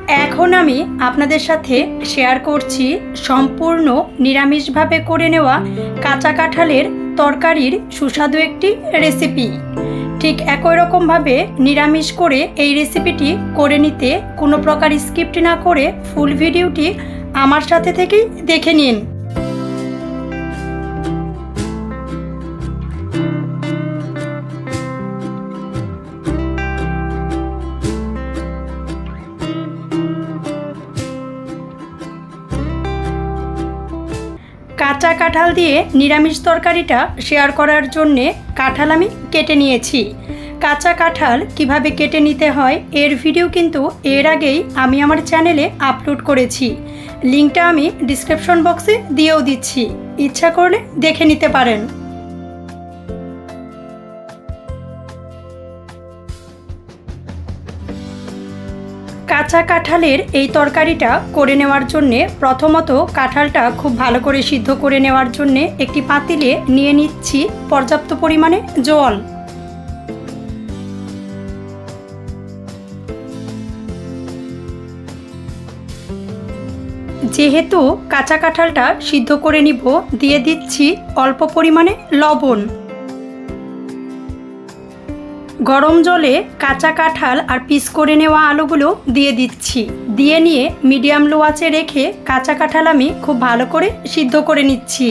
এখন আমি আপনাদের সাথে শেয়ার করছি সম্পূর্ণ নিরামিষভাবে করে নেওয়া কাঁচা কাঁঠালের তরকারির সুস্বাদু একটি রেসিপি। ঠিক একই রকমভাবে নিরামিষ করে এই রেসিপিটি করে নিতে কোনো প্রকার স্কিপ না করে ফুল ভিডিওটি আমার সাথে থেকেই দেখে নিন। কাঁচা কাঁঠাল দিয়ে নিরামিষ তরকারিটা শেয়ার করার জন্যে কাঁঠাল আমি কেটে নিয়েছি। কাঁচা কাঁঠাল কিভাবে কেটে নিতে হয় এর ভিডিও কিন্তু এর আগেই আমি আমার চ্যানেলে আপলোড করেছি। লিঙ্কটা আমি ডিসক্রিপশন বক্সে দিয়েও দিচ্ছি, ইচ্ছা করলে দেখে নিতে পারেন। কাঁচা কাঁঠালের এই তরকারিটা করে নেওয়ার জন্যে প্রথমত কাঁঠালটা খুব ভালো করে সিদ্ধ করে নেওয়ার জন্যে একটি পাতিলে নিয়ে নিচ্ছি পর্যাপ্ত পরিমাণে জল। যেহেতু কাঁচা কাঁঠালটা সিদ্ধ করে নিব, দিয়ে দিচ্ছি অল্প পরিমাণে লবণ। গরম জলে কাঁচা কাঁঠাল আর পিস করে নেওয়া আলুগুলো দিয়ে দিচ্ছি। দিয়ে নিয়ে মিডিয়াম লো আঁচে রেখে কাঁচা কাঁঠাল আমি খুব ভালো করে সিদ্ধ করে নিচ্ছি।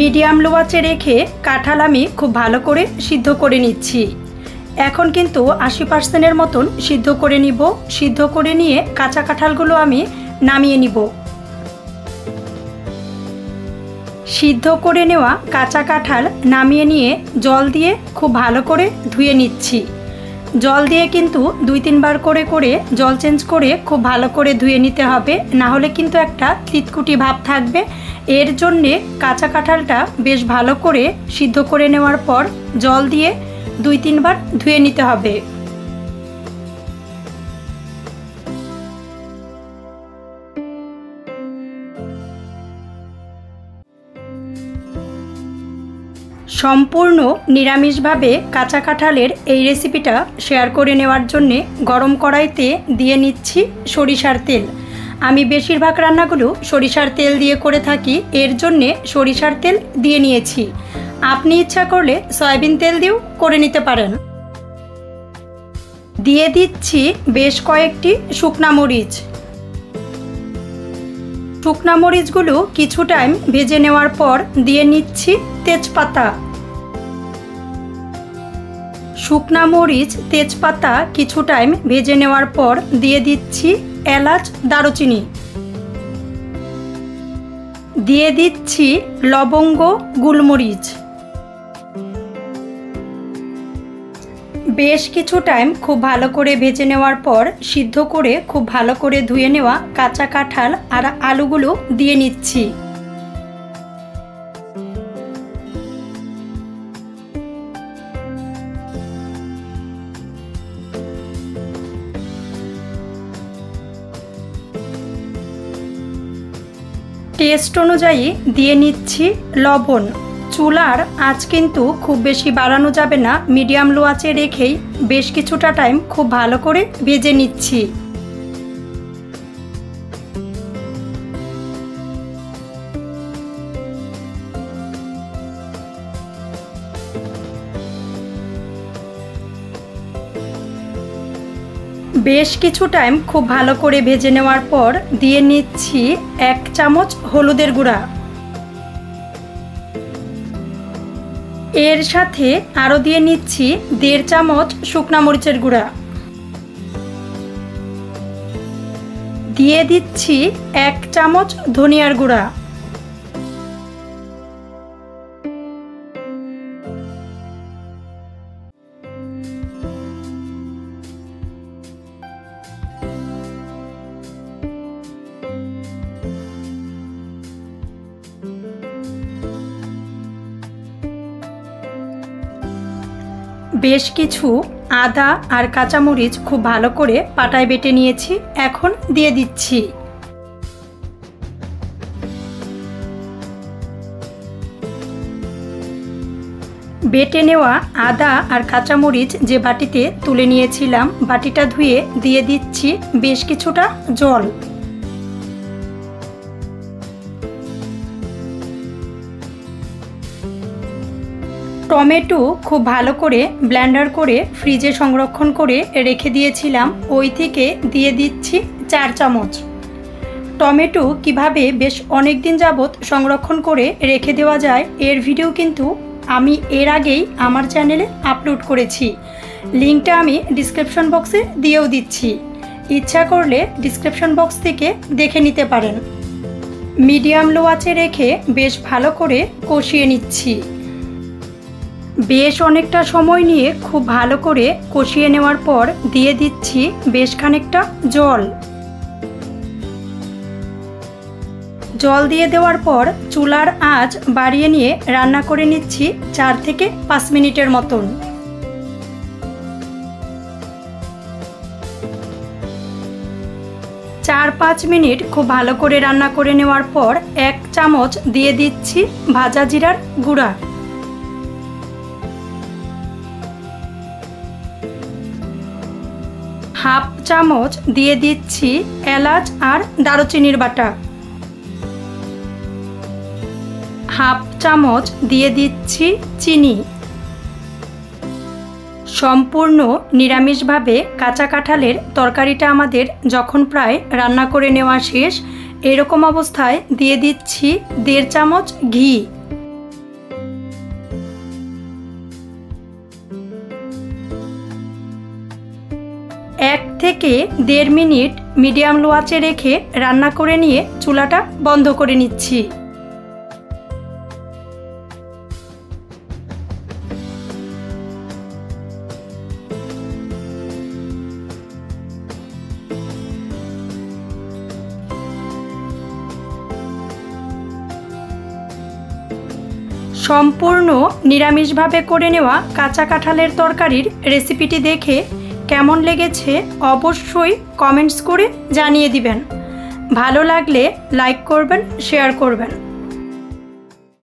মিডিয়াম লো আঁচে রেখে কাঁঠাল আমি খুব ভালো করে সিদ্ধ করে নিচ্ছি। এখন কিন্তু 80% মতন সিদ্ধ করে নিব। সিদ্ধ করে নিয়ে কাঁচা কাঁঠালগুলো আমি নামিয়ে নিব। সিদ্ধ করে নেওয়া কাঁচা কাঁঠাল নামিয়ে নিয়ে জল দিয়ে খুব ভালো করে ধুয়ে নিচ্ছি। জল দিয়ে কিন্তু 2-3 বার করে করে জল চেঞ্জ করে খুব ভালো করে ধুয়ে নিতে হবে, না হলে কিন্তু একটা তিতকুটি ভাব থাকবে। এর জন্যে কাঁচা কাঁঠালটা বেশ ভালো করে সিদ্ধ করে নেওয়ার পর জল দিয়ে 2-3 বার ধুয়ে নিতে হবে। সম্পূর্ণ নিরামিষভাবে কাঁচা কাঁঠালের এই রেসিপিটা শেয়ার করে নেওয়ার জন্যে গরম কড়াইতে দিয়ে নিচ্ছি সরিষার তেল। আমি বেশিরভাগ রান্নাগুলো সরিষার তেল দিয়ে করে থাকি, এর জন্যে সরিষার তেল দিয়ে নিয়েছি। আপনি ইচ্ছা করলে সয়াবিন তেল দিয়েও করে নিতে পারেন। দিয়ে দিচ্ছি বেশ কয়েকটি শুকনা মরিচ। শুকনা মরিচগুলো কিছু টাইম ভেজে নেওয়ার পর দিয়ে নিচ্ছি তেজপাতা। শুকনা মরিচ তেজপাতা কিছু টাইম ভেজে নেওয়ার পর দিয়ে দিচ্ছি এলাচ দারুচিনি। দিয়ে দিচ্ছি লবঙ্গ গোলমরিচ। বেশ কিছু টাইম খুব ভালো করে ভেজে নেওয়ার পর সিদ্ধ করে খুব ভালো করে ধুয়ে নেওয়া কাঁচা কাঁঠাল আর আলুগুলো দিয়ে নিচ্ছি। টেস্ট অনুযায়ী দিয়ে নিচ্ছি লবণ। চুলার আঁচ কিন্তু খুব বেশি বাড়ানো যাবে না, মিডিয়াম লো আঁচে রেখেই বেশ কিছুটা টাইম খুব ভালো করে ভেজে নিচ্ছি। বেশ কিছু টাইম খুব ভালো করে ভেজে নেওয়ার পর দিয়ে নিচ্ছি 1 চামচ হলুদের গুঁড়া। এর সাথে আরও দিয়ে নিচ্ছি 1.5 চামচ শুকনা মরিচের গুঁড়া। দিয়ে দিচ্ছি 1 চামচ ধনিয়ার গুঁড়া। বেশ কিছু আদা আর কাঁচামরিচ খুব ভালো করে পাটায় বেটে নিয়েছি, এখন দিয়ে দিচ্ছি। বেটে নেওয়া আদা আর কাঁচামরিচ যে বাটিতে তুলে নিয়েছিলাম, বাটিটা ধুয়ে দিয়ে দিচ্ছি বেশ কিছুটা জল। টমেটো খুব ভালো করে ব্লেন্ডার করে ফ্রিজে সংরক্ষণ করে রেখে দিয়েছিলাম, ওই থেকে দিয়ে দিচ্ছি 4 চামচ। টমেটো কিভাবে বেশ অনেক দিন যাবত সংরক্ষণ করে রেখে দেওয়া যায় এর ভিডিও কিন্তু আমি এর আগেই আমার চ্যানেলে আপলোড করেছি, লিঙ্কটা আমি ডিসক্রিপশন বক্সে দিয়েও দিচ্ছি, ইচ্ছা করলে ডিসক্রিপশন বক্স থেকে দেখে নিতে পারেন। মিডিয়াম লো আঁচে রেখে বেশ ভালো করে কষিয়ে নিচ্ছি। বেশ অনেকটা সময় নিয়ে খুব ভালো করে কষিয়ে নেওয়ার পর দিয়ে দিচ্ছি বেশ খানিকটা জল। জল দিয়ে দেওয়ার পর চুলার আঁচ বাড়িয়ে নিয়ে রান্না করে নিচ্ছি 4 থেকে 5 মিনিটের মতন। চার 5 মিনিট খুব ভালো করে রান্না করে নেওয়ার পর 1 চামচ দিয়ে দিচ্ছি ভাজা জিরার গুঁড়া। হাফ চামচ দিয়ে দিচ্ছি এলাচ আর দারুচিনির বাটা। হাফ চামচ দিয়ে দিচ্ছি চিনি। সম্পূর্ণ নিরামিষভাবে কাঁচা কাঁঠালের তরকারিটা আমাদের যখন প্রায় রান্না করে নেওয়া শেষ, এরকম অবস্থায় দিয়ে দিচ্ছি 1.5 চামচ ঘি। এক থেকে 1.5 মিনিট মিডিয়াম লো আঁচে রেখে রান্না করে নিয়ে চুলাটা বন্ধ করে নিচ্ছি। সম্পূর্ণ নিরামিষভাবে করে নেওয়া কাঁচা কাঁঠালের তরকারির রেসিপিটি দেখে কেমন লেগেছে অবশ্যই কমেন্টস করে জানিয়ে দিবেন। ভালো লাগলে লাইক করবেন, শেয়ার করবেন।